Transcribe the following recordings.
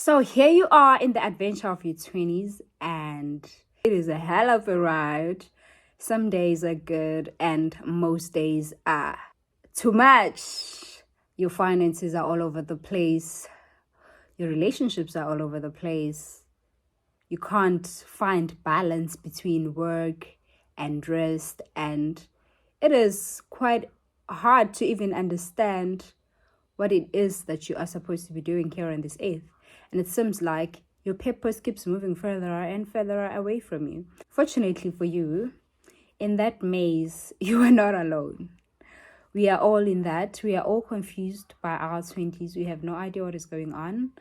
So here you are in the adventure of your 20s, and it is a hell of a ride. Some days are good, and most days are too much. Your finances are all over the place, your relationships are all over the place. You can't find balance between work and rest, and it is quite hard to even understand what it is that you are supposed to be doing here on this earth. And it seems like your purpose keeps moving further and further away from you. Fortunately for you, in that maze, you are not alone. We are all in that. We are all confused by our 20s. We have no idea what is going on.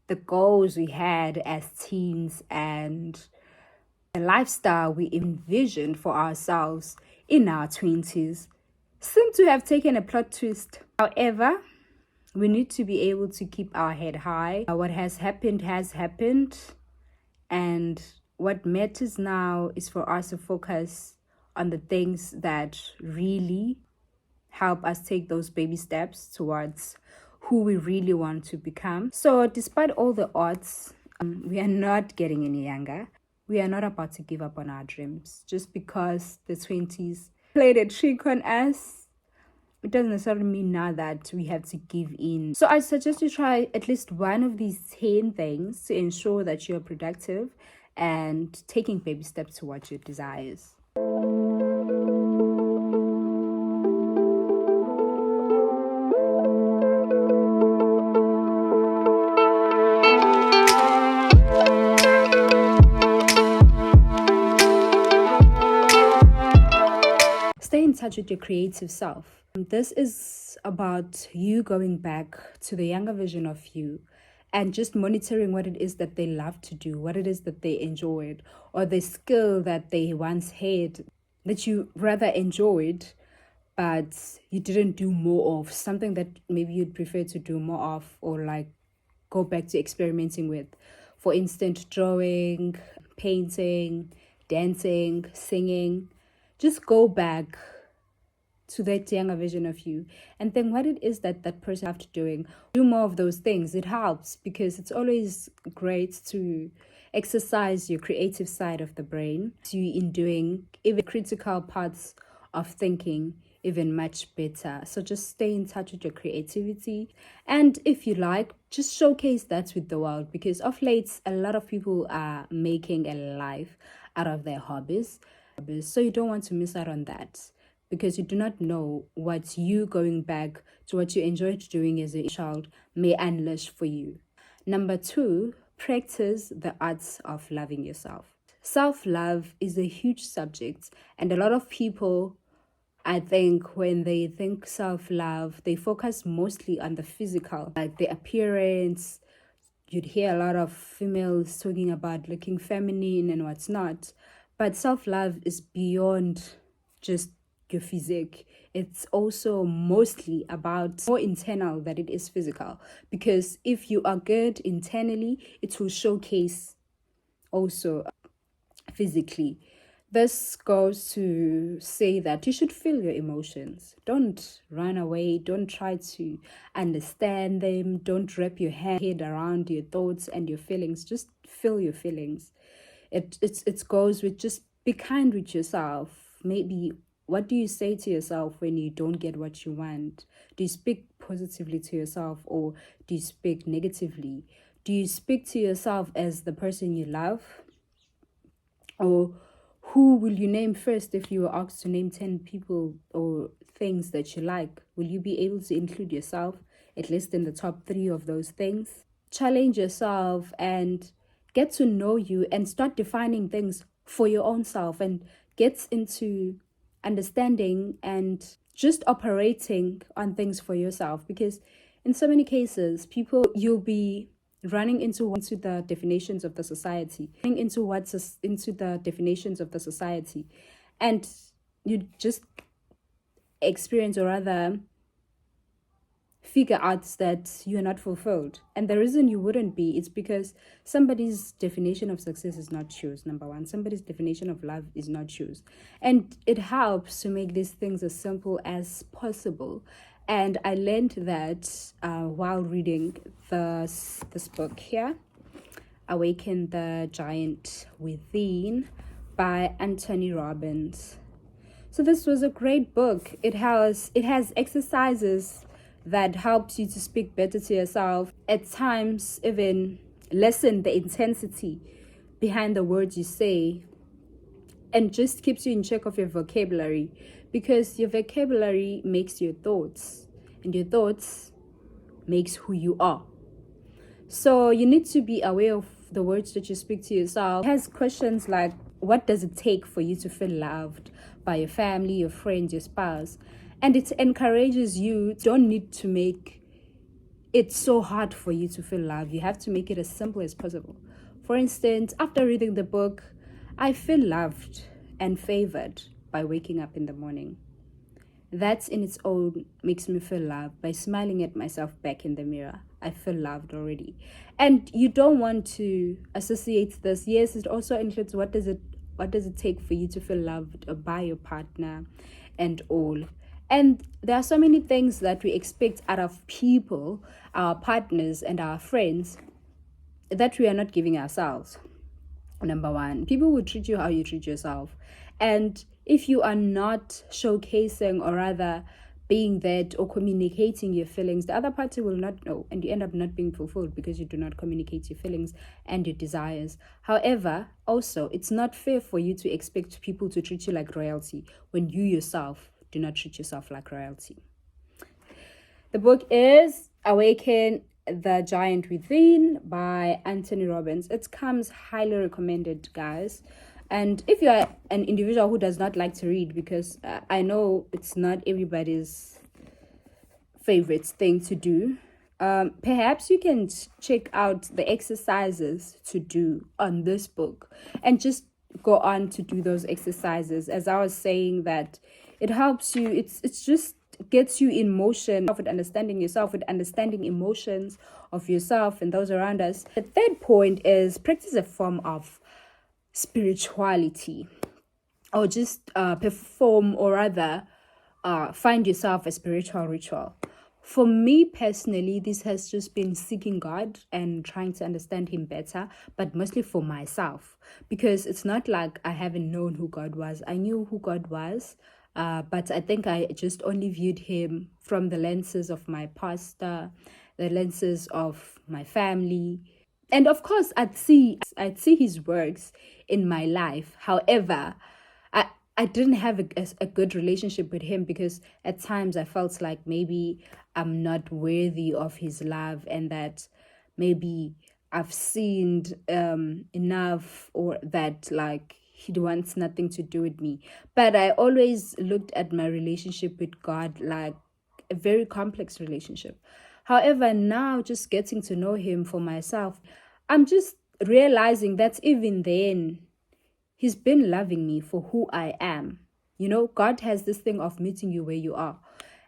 The goals we had as teens and the lifestyle we envisioned for ourselves in our 20s seem to have taken a plot twist. However, we need to be able to keep our head high. What has happened. And what matters now is for us to focus on the things that really help us take those baby steps towards who we really want to become. So despite all the odds, we are not getting any younger. We are not about to give up on our dreams just because the 20s played a trick on us. It doesn't necessarily mean now that we have to give in. So I suggest you try at least one of these 10 things to ensure that you're productive and taking baby steps towards your desires. Stay in touch with your creative self. This is about you going back to the younger version of you and just monitoring what it is that they love to do, what it is that they enjoyed, or the skill that they once had that you rather enjoyed, but you didn't do more of, something that maybe you'd prefer to do more of, or like go back to experimenting with. For instance, drawing, painting, dancing, singing. Just go back to that younger version of you and then what it is that that person after doing, do more of those things. It helps because it's always great to exercise your creative side of the brain, to in doing even critical parts of thinking even much better. So just stay in touch with your creativity, and if you like, just showcase that with the world, because of late a lot of people are making a life out of their hobbies. So you don't want to miss out on that, because you do not know what you going back to what you enjoyed doing as a child may unleash for you. Number 2, practice the arts of loving yourself. Self-love is a huge subject, and a lot of people, I think, when they think self-love, they focus mostly on the physical, like the appearance. You'd hear a lot of females talking about looking feminine and what's not. But self-love is beyond just your physique. It's also mostly about more internal than it is physical. Because if you are good internally, it will showcase also physically. This goes to say that you should feel your emotions. Don't run away. Don't try to understand them. Don't wrap your head around your thoughts and your feelings. Just feel your feelings. It goes with just be kind with yourself. Maybe what do you say to yourself when you don't get what you want? Do you speak positively to yourself, or do you speak negatively? Do you speak to yourself as the person you love? Or who will you name first if you were asked to name 10 people or things that you like? Will you be able to include yourself at least in the top 3 of those things? Challenge yourself and get to know you and start defining things for your own self, and get into understanding and just operating on things for yourself. Because in so many cases, you'll be running into the definitions of the society, and you just experience, or rather figure out that you're not fulfilled. And the reason you wouldn't be is because somebody's definition of success is not yours. Number 1, somebody's definition of love is not yours. And it helps to make these things as simple as possible. And I learned that while reading this book here. Awaken the Giant Within by Anthony Robbins. So this was a great book. It has exercises that helps you to speak better to yourself. At times even lessen the intensity behind the words you say, and just keeps you in check of your vocabulary, because your vocabulary makes your thoughts, and your thoughts makes who you are. So you need to be aware of the words that you speak to yourself. It has questions like, what does it take for you to feel loved by your family, your friends, your spouse? And it encourages you, don't need to make it so hard for you to feel love. You have to make it as simple as possible. For instance, after reading the book, I feel loved and favored by waking up in the morning. That in its own makes me feel loved. By smiling at myself back in the mirror, I feel loved already. And you don't want to associate this. Yes, it also includes what does it take for you to feel loved by your partner and all. And there are so many things that we expect out of people, our partners and our friends, that we are not giving ourselves. Number one, people will treat you how you treat yourself. And if you are not showcasing, or rather being that or communicating your feelings, the other party will not know, and you end up not being fulfilled because you do not communicate your feelings and your desires. However, also, it's not fair for you to expect people to treat you like royalty when you yourself do not treat yourself like royalty. The book is Awaken the Giant Within by Anthony Robbins. It comes highly recommended, guys. And if you are an individual who does not like to read, because I know it's not everybody's favorite thing to do, perhaps you can check out the exercises to do on this book and just go on to do those exercises. As I was saying, that it helps you, it's just gets you in motion with understanding yourself, with understanding emotions of yourself and those around us. The third point is practice a form of spirituality, or just perform, or rather find yourself a spiritual ritual. For me personally, this has just been seeking God and trying to understand him better, but mostly for myself, because it's not like I haven't known who God was. I knew who God was, but I think I just only viewed him from the lenses of my pastor, the lenses of my family. And of course, I'd see his works in my life. However, I didn't have a good relationship with him, because at times I felt like maybe I'm not worthy of his love, and that maybe I've sinned enough, or that like he wants nothing to do with me. But I always looked at my relationship with God like a very complex relationship. However, now just getting to know him for myself, I'm just realizing that even then, he's been loving me for who I am. You know, God has this thing of meeting you where you are.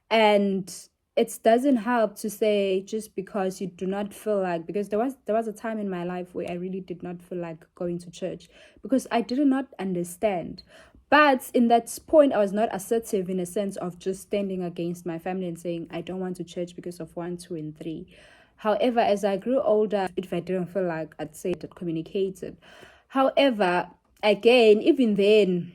And it doesn't help to say just because you do not feel like, because there was a time in my life where I really did not feel like going to church, because I did not understand. But in that point, I was not assertive in a sense of just standing against my family and saying, I don't want to church because of 1, 2, and 3. However, as I grew older, if I didn't feel like, I'd say that communicated. However, again, even then,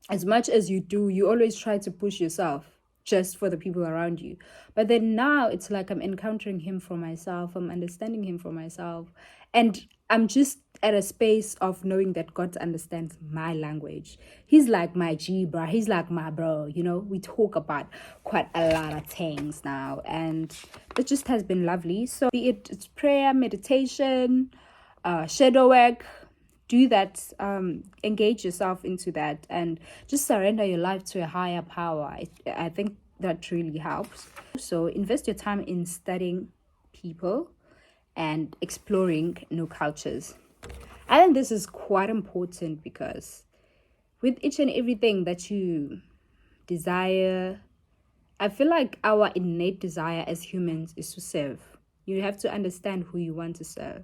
as much as you do, you always try to push yourself just for the people around you. But then now it's like I'm encountering him for myself, I'm understanding him for myself, and I'm just at a space of knowing that God understands my language. He's like my G bro, he's like my bro, you know. We talk about quite a lot of things now, and it just has been lovely. So be it's prayer, meditation, shadow work, do that, engage yourself into that, and just surrender your life to a higher power. I think that really helps. So invest your time in studying people and exploring new cultures. I think this is quite important, because with each and everything that you desire, I feel like our innate desire as humans is to serve. You have to understand who you want to serve,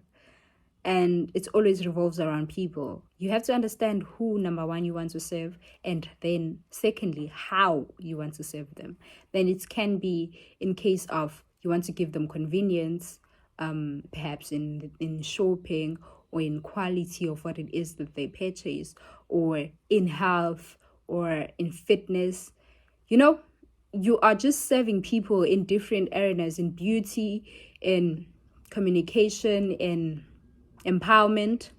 and it always revolves around people. You have to understand who, number one, you want to serve, and then secondly, how you want to serve them. Then it can be in case of you want to give them convenience, perhaps in shopping, or in quality of what it is that they purchase, or in health, or in fitness. You know, you are just serving people in different areas, in beauty, in communication, in empowerment.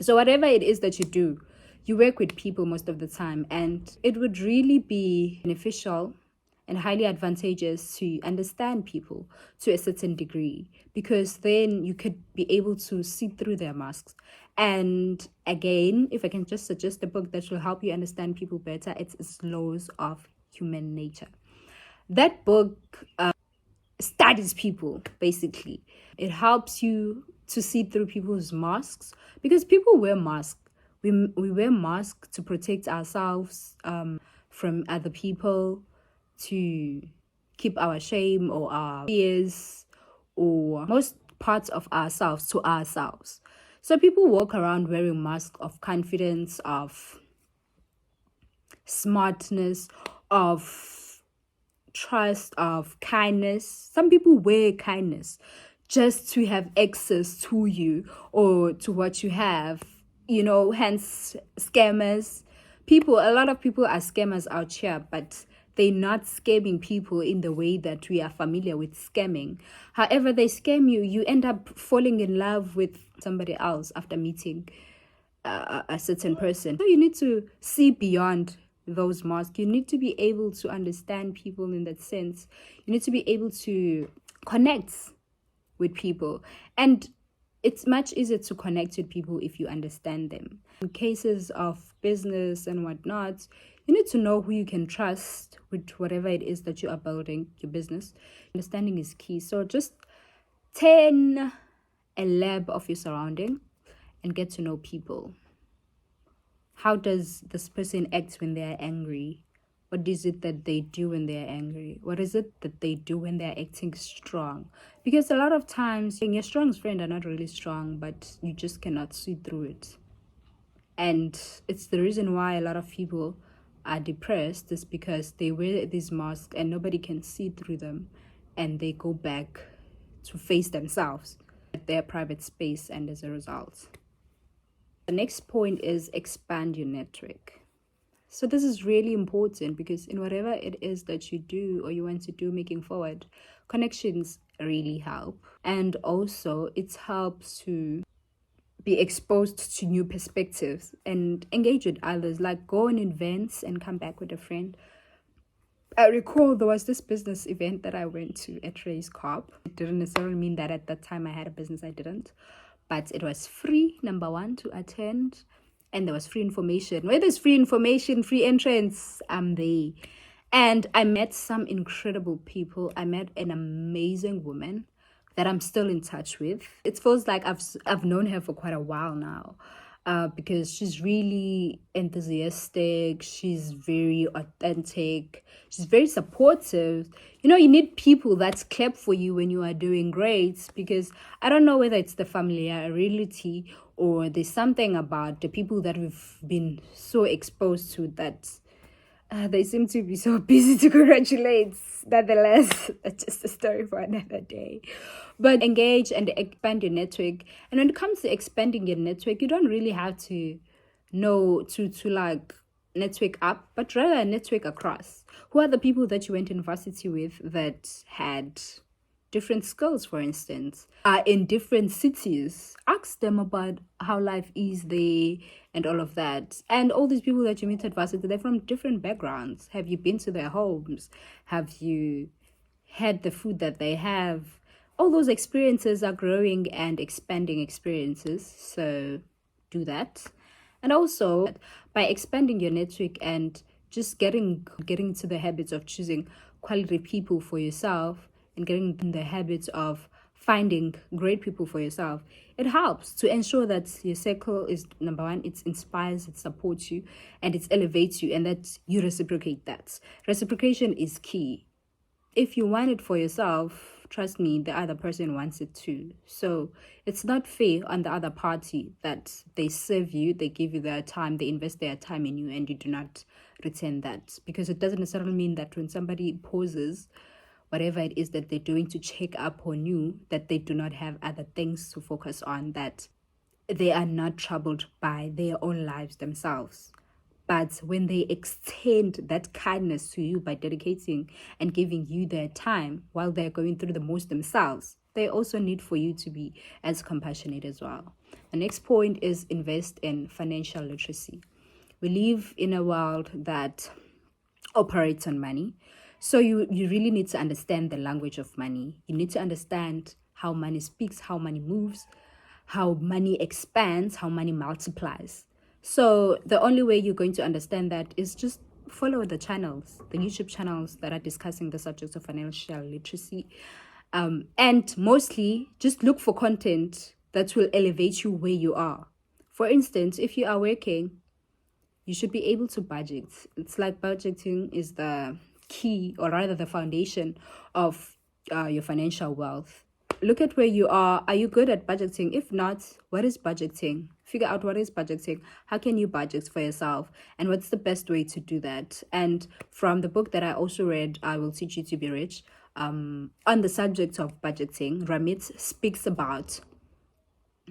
So whatever it is that you do, you work with people most of the time, and it would really be beneficial and highly advantageous to understand people to a certain degree, because then you could be able to see through their masks. And again, if I can just suggest a book that will help you understand people better, it's Laws of Human Nature. That book studies people, basically. It helps you to see through people's masks, because people wear masks. We wear masks to protect ourselves from other people, to keep our shame or our fears or most parts of ourselves to ourselves. So people walk around wearing masks of confidence, of smartness, of trust, of kindness. Some people wear kindness just to have access to you or to what you have, hence scammers. A lot of people are scammers out here, but they're not scamming people in the way that we are familiar with scamming. However, they scam you, you end up falling in love with somebody else after meeting a certain person. So you need to see beyond those masks. You need to be able to understand people in that sense. You need to be able to connect with people. And it's much easier to connect with people if you understand them. In cases of business and whatnot, you need to know who you can trust with whatever it is that you are building your business. Understanding is key. So just turn a lab of your surrounding and get to know people. How does this person act when they are angry? What is it that they do when they are angry? What is it that they do when they're acting strong? Because a lot of times, your strong friends are not really strong, but you just cannot see through it. And it's the reason why a lot of people are depressed, is because they wear these masks and nobody can see through them. And they go back to face themselves at their private space, and as a result. The next point is expand your network. So this is really important, because in whatever it is that you do or you want to do moving forward, connections really help. And also it helps to be exposed to new perspectives and engage with others, like go on events and come back with a friend. I recall there was this business event that I went to at Ray's Corp. It didn't necessarily mean that at that time I had a business, I didn't. But it was free, number one, to attend. And there was free information. Where there's free information, free entrance, I'm there. And I met some incredible people. I met an amazing woman that I'm still in touch with. It feels like I've known her for quite a while now. Because she's really enthusiastic, she's very authentic, she's very supportive. You need people that clap for you when you are doing great, because I don't know whether it's the familiarity or there's something about the people that we've been so exposed to that they seem to be so busy to congratulate. Nonetheless, that's just a story for another day. But engage and expand your network. And when it comes to expanding your network, you don't really have to know to like network up, but rather network across. Who are the people that you went to university with that had different skills, for instance, are in different cities? Ask them about how life is there and all of that. And all these people that you meet at varsity, they're from different backgrounds. Have you been to their homes? Have you had the food that they have? All those experiences are growing and expanding experiences. So do that. And also, by expanding your network and just getting to the habits of choosing quality people for yourself, and getting in the habits of finding great people for yourself, it helps to ensure that your circle is, number one, it inspires, it supports you, and it elevates you, and that you reciprocate that. Reciprocation is key. If you want it for yourself, trust me, the other person wants it too. So it's not fair on the other party that they serve you, they give you their time, they invest their time in you, and you do not return that. Because it doesn't necessarily mean that when somebody pauses whatever it is that they're doing to check up on you, that they do not have other things to focus on, that they are not troubled by their own lives themselves. But when they extend that kindness to you by dedicating and giving you their time while they're going through the most themselves, they also need for you to be as compassionate as well. The next point is invest in financial literacy. We live in a world that operates on money. So you really need to understand the language of money. You need to understand how money speaks, how money moves, how money expands, how money multiplies. So the only way you're going to understand that is just follow the channels, the YouTube channels that are discussing the subjects of financial literacy. And mostly just look for content that will elevate you where you are. For instance, if you are working, you should be able to budget. It's like budgeting is the key, or rather the foundation of your financial wealth. Look at where you are. Are you good at budgeting? If not, what is budgeting? Figure out what is budgeting. How can you budget for yourself? And what's the best way to do that? And from the book that I also read, I Will Teach You to Be Rich, on the subject of budgeting, Ramit speaks about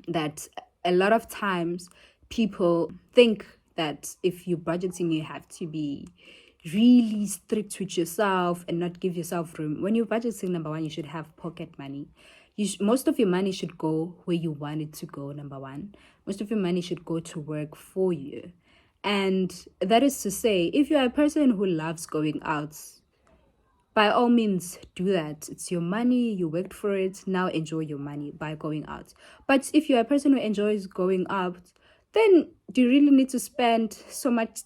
that a lot of times people think that if you're budgeting, you have to be really strict with yourself and not give yourself room. When you're budgeting, number one, you should have pocket money. Most of your money should go where you want it to go, number one. Most of your money should go to work for you. And that is to say, if you're a person who loves going out, by all means, do that. It's your money, you worked for it, now enjoy your money by going out. But if you're a person who enjoys going out, then do you really need to spend so much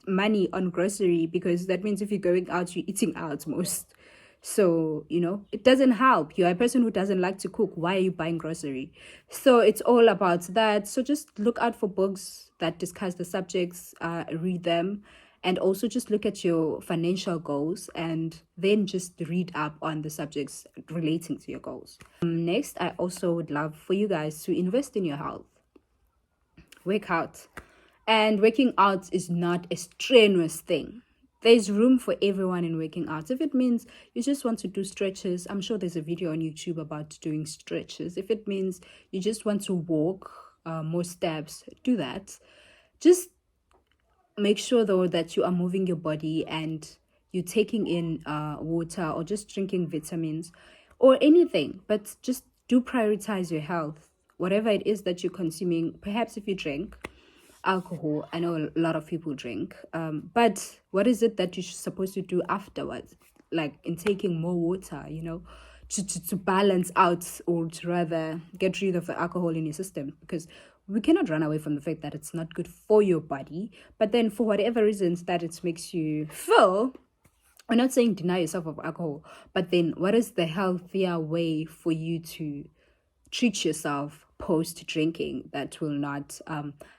money on grocery? Because that means if you're going out, you're eating out most. So, it doesn't help. You're a person who doesn't like to cook. Why are you buying grocery? So it's all about that. So just look out for books that discuss the subjects, read them, and also just look at your financial goals and then just read up on the subjects relating to your goals. Next, I also would love for you guys to invest in your health. Work out. And working out is not a strenuous thing. There's room for everyone in working out. If it means you just want to do stretches, I'm sure there's a video on YouTube about doing stretches. If it means you just want to walk more steps, do that. Just make sure though that you are moving your body and you're taking in water or just drinking vitamins or anything, but just do prioritize your health. Whatever it is that you're consuming, perhaps if you drink alcohol, I know a lot of people drink, but what is it that you're supposed to do afterwards? Like in taking more water, to balance out, or to rather get rid of the alcohol in your system, because we cannot run away from the fact that it's not good for your body. But then for whatever reasons that it makes you feel, we're not saying deny yourself of alcohol, but then what is the healthier way for you to treat yourself post drinking that will not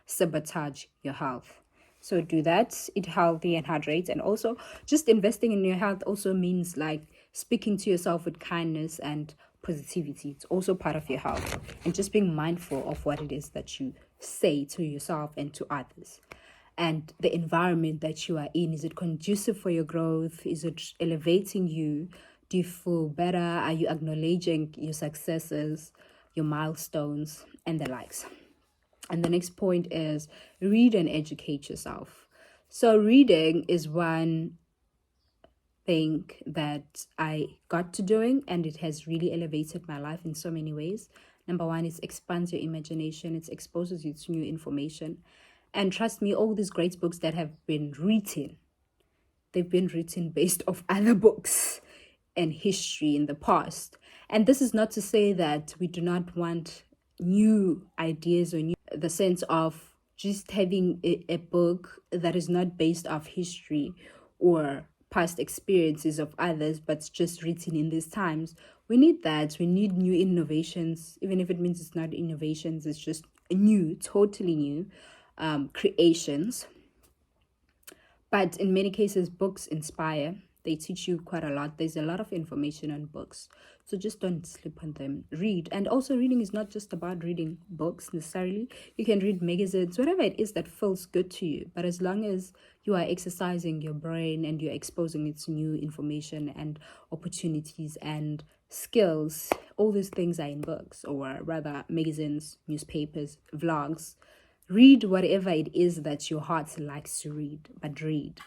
sabotage your health? So do that, eat healthy and hydrate. And also just investing in your health also means like speaking to yourself with kindness and positivity. It's also part of your health, and just being mindful of what it is that you say to yourself and to others. And the environment that you are in, is it conducive for your growth? Is it elevating you? Do you feel better? Are you acknowledging your successes, your milestones, and the likes? And the next point is read and educate yourself. So reading is one thing that I got to doing, and it has really elevated my life in so many ways. Number one, it expands your imagination. It exposes you to new information. And trust me, all these great books that have been written, they've been written based off other books and history in the past. And this is not to say that we do not want new ideas or the sense of just having a book that is not based off history or past experiences of others, but just written in these times. We need that. We need new innovations, even if it means it's not innovations, it's just new, totally new creations. But in many cases, books inspire. They teach you quite a lot. There's a lot of information on books. So just don't sleep on them. Read. And also reading is not just about reading books necessarily. You can read magazines, whatever it is that feels good to you. But as long as you are exercising your brain and you're exposing it to new information and opportunities and skills, all these things are in books, or rather magazines, newspapers, vlogs. Read whatever it is that your heart likes to read, but read.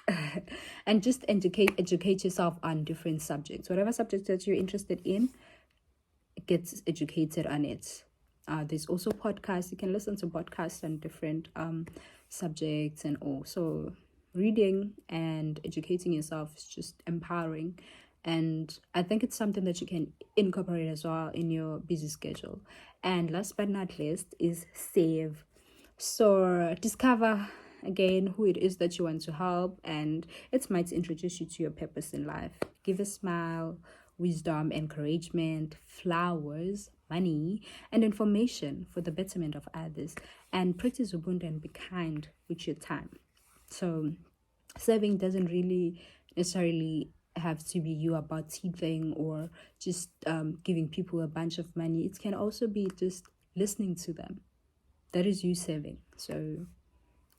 And just educate yourself on different subjects. Whatever subject that you're interested in, get educated on it. There's also podcasts. You can listen to podcasts on different subjects and all. So reading and educating yourself is just empowering, and I think it's something that you can incorporate as well in your busy schedule. And last but not least is save. So discover again who it is that you want to help, and it might introduce you to your purpose in life. Give a smile, wisdom, encouragement, flowers, money, and information for the betterment of others. And practice Ubuntu and be kind with your time. So serving doesn't really necessarily have to be you about teething or just giving people a bunch of money. It can also be just listening to them. That is you serving. So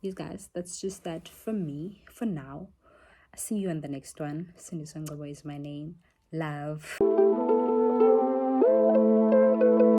yes guys, that's just that from me for now. See you on the next one. Cindy Sangaba is my name. Love.